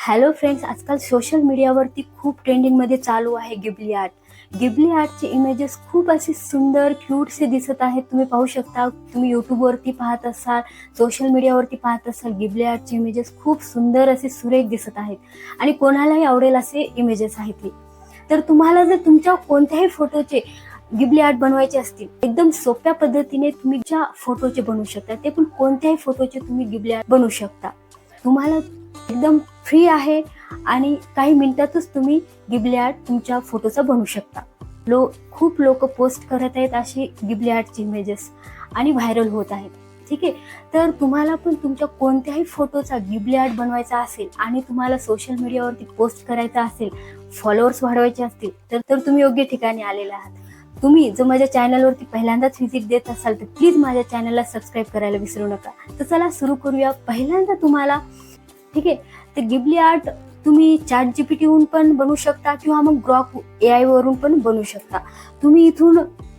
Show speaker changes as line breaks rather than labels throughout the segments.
Hello friends, आजकाल social मीडियावरती खूप ट्रेंडिंगमध्ये चालू आहे गिबली आर्ट. गिबली आर्टचे इमेजेस खूप असे सुंदर क्यूटसे दिसत आहेत. तुम्ही पाहू शकता, तुम्ही यूट्यूबवरती पाहत असाल, सोशल मीडियावरती पाहत असाल, गिबली आर्टचे इमेजेस खूप सुंदर असे सुरेख दिसत आहेत आणि कोणालाही आवडेल असे इमेजेस आहेत. तर तुम्हाला जर तुमच्या कोणत्याही फोटोचे गिबली आर्ट बनवायचे असतील, एकदम सोप्या पद्धतीने तुम्ही ज्या फोटोचे बनवू शकता, ते पण कोणत्याही फोटोचे तुम्ही गिबली आर्ट बनवू शकता. तुम्हाला एकदम फ्री आहे आणि काही मिनिटातच तुम्ही गिबली आर्ट तुमच्या फोटोचा बनवू शकता. खूप लोक पोस्ट करत आहेत अशी गिबली आर्टची इमेजेस आणि व्हायरल होत आहेत. ठीक आहे, तर तुम्हाला पण तुमच्या कोणत्याही फोटोचा गिबली आर्ट बनवायचा असेल आणि तुम्हाला सोशल मीडियावरती पोस्ट करायचा असेल, फॉलोअर्स वाढवायचे असतील, तर तुम्ही योग्य ठिकाणी आलेले आहात. तुम्ही जर माझ्या चॅनलवरती पहिल्यांदाच व्हिजिट देत असाल तर प्लीज माझ्या चॅनलला सबस्क्राईब करायला विसरू नका. तर चला सुरू करूया. पहिल्यांदा तुम्हाला ठीक आहे, तर गिबली आर्ट तुम्ही ChatGPT पण बनवू शकता किंवा मग ग्रॉक AI वरून पण बनवू शकता. तुम्ही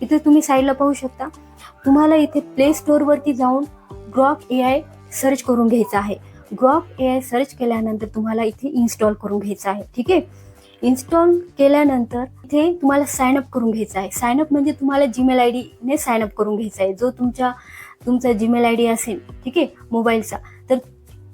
इथे तुम्ही साईडला पाहू शकता. तुम्हाला इथे प्ले स्टोअरवरती जाऊन ग्रॉक AI सर्च करून घ्यायचं आहे. ग्रॉक AI सर्च केल्यानंतर तुम्हाला इथे इन्स्टॉल करून घ्यायचं आहे. ठीक आहे, इन्स्टॉल केल्यानंतर इथे तुम्हाला साइन अप करून घ्यायचं आहे. साइन अप म्हणजे तुम्हाला जीमेल ID ने साइन अप करून घ्यायचं आहे. जो तुमचा जीमेल ID असेल, ठीक आहे, मोबाईलचा, तर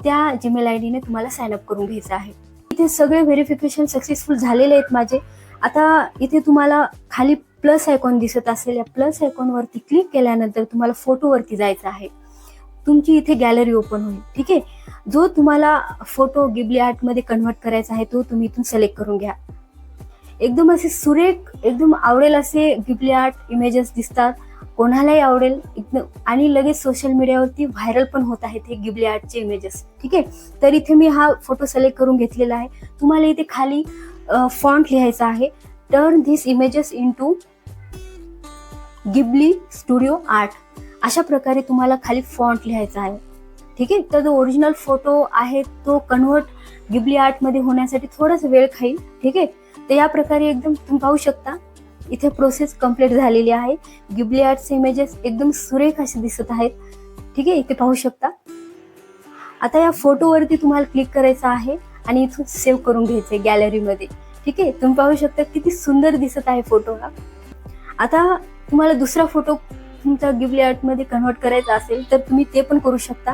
त्या जीमेल ID ने तुम्हाला साइन अप करून घ्यायचं आहे. इथे सगळे व्हेरिफिकेशन सक्सेसफुल झालेले आहेत माझे. आता इथे तुम्हाला खाली प्लस आयकॉन दिसत असेल. या प्लस आयकॉनवरती क्लिक केल्यानंतर तुम्हाला फोटोवरती जायचं आहे. तुमची इथे गॅलरी ओपन होईल. ठीक आहे, जो तुम्हाला फोटो गिबली आर्टमध्ये कन्वर्ट करायचा आहे तो तुम्ही इथून सिलेक्ट करून घ्या. एकदम असे सुरेख, एकदम आवडेल असे गिबली आर्ट इमेजेस दिसतात, कोणालाही आवडेल एकदम, आणि लगेच सोशल मीडियावरती व्हायरल पण होत आहेत हे गिबली आर्टचे इमेजेस. ठीक आहे, तर इथे मी हा फोटो सिलेक्ट करून घेतलेला आहे. तुम्हाला इथे खाली फॉन्ट लिहायचा आहे, turn this images into Ghibli studio art. अशा प्रकारे तुम्हाला खाली फॉन्ट लिहायचा आहे. ठीक आहे, तर जो ओरिजिनल फोटो आहे तो कन्वर्ट गिबली आर्टमध्ये होण्यासाठी थोडासा वेळ खाईल. ठीक आहे, तर या प्रकारे एकदम तुम्ही पाहू शकता इथे प्रोसेस कंप्लीट झालेली आहे. गिबली आर्टचे इमेजेस एकदम सुरेख असे दिसत आहेत. ठीक आहे, इथे पाहू शकता. आता या फोटोवरती तुम्हाला क्लिक करायचं आहे आणि इथून सेव्ह करून घ्यायचंय गॅलरीमध्ये. ठीक आहे, तुम्ही पाहू शकता किती सुंदर दिसत आहे फोटो हा. आता तुम्हाला दुसरा फोटो तुमचा गिबली आर्टमध्ये कन्वर्ट करायचा असेल तर तुम्ही ते पण करू शकता.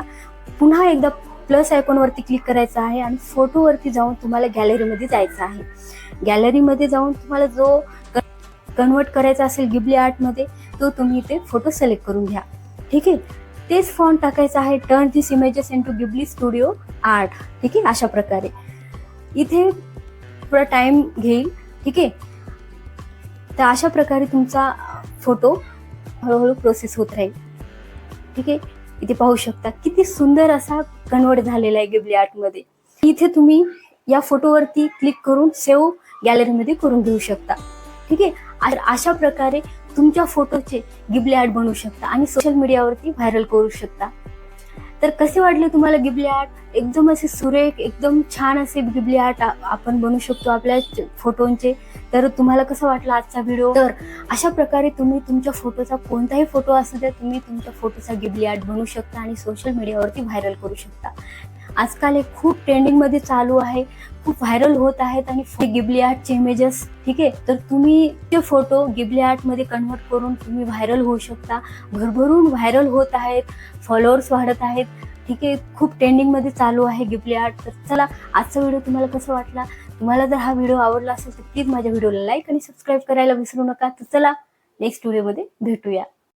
पुन्हा एकदा प्लस आयकॉनवरती क्लिक करायचं आहे आणि फोटोवरती जाऊन तुम्हाला गॅलरीमध्ये जायचं आहे. गॅलरीमध्ये जाऊन तुम्हाला जो कन्वर्ट करायचा असेल गिबली आर्टमध्ये तो तुम्ही इथे फोटो सिलेक्ट करून घ्या. ठीक आहे, तेच फॉन्ट टाकायचं आहे, turn this images into Ghibli studio art. ठीक आहे, अशा प्रकारे इथे थोडा टाइम घेईल. ठीक आहे, तर अशा प्रकारे तुमचा फोटो हळूहळू प्रोसेस होत राहील. ठीक आहे, इथे पाहू शकता किती सुंदर असा कन्वर्ट झालेला आहे गिबली आर्टमध्ये. इथे तुम्ही या फोटोवरती क्लिक करून सेव्ह गॅलरीमध्ये करून घेऊ शकता. ठीक आहे, अशा प्रकारे तुमच्या फोटोचे गिबली आर्ट बनवू शकता आणि सोशल मीडियावरती व्हायरल करू शकता. तर कसे वाटले तुम्हाला गिबली आर्ट? एकदम असे सुरेख, एकदम छान असे गिबली आर्ट आपण बनवू शकतो आपल्या फोटोंचे. तर तुम्हाला कसं वाटलं आजचा व्हिडिओ? तर अशा प्रकारे तुम्ही तुमच्या फोटोचा कोणताही फोटो असू द्या, तुम्ही तुमच्या फोटोचा गिबली आर्ट बनवू शकता आणि सोशल मीडियावरती व्हायरल करू शकता. आजकाल हे खूप ट्रेंडिंगमध्ये चालू आहे, खूप व्हायरल होत आहेत आणि गिबली आर्टचे इमेजेस. ठीक आहे, तर तुम्ही ते फोटो गिबली आर्टमध्ये कन्वर्ट करून तुम्ही व्हायरल होऊ शकता. भरभरून व्हायरल होत आहेत, फॉलोअर्स वाढत आहेत. ठीक आहे, खूप ट्रेंडिंगमध्ये चालू आहे गिबली आर्ट. तर चला, आजचा व्हिडिओ तुम्हाला कसा वाटला? तुम्हाला जर हा व्हिडिओ आवडला असेल तर प्लीज माझ्या व्हिडिओला लाईक आणि सबस्क्राईब करायला विसरू नका. तर चला, नेक्स्ट व्हिडिओमध्ये भेटूया.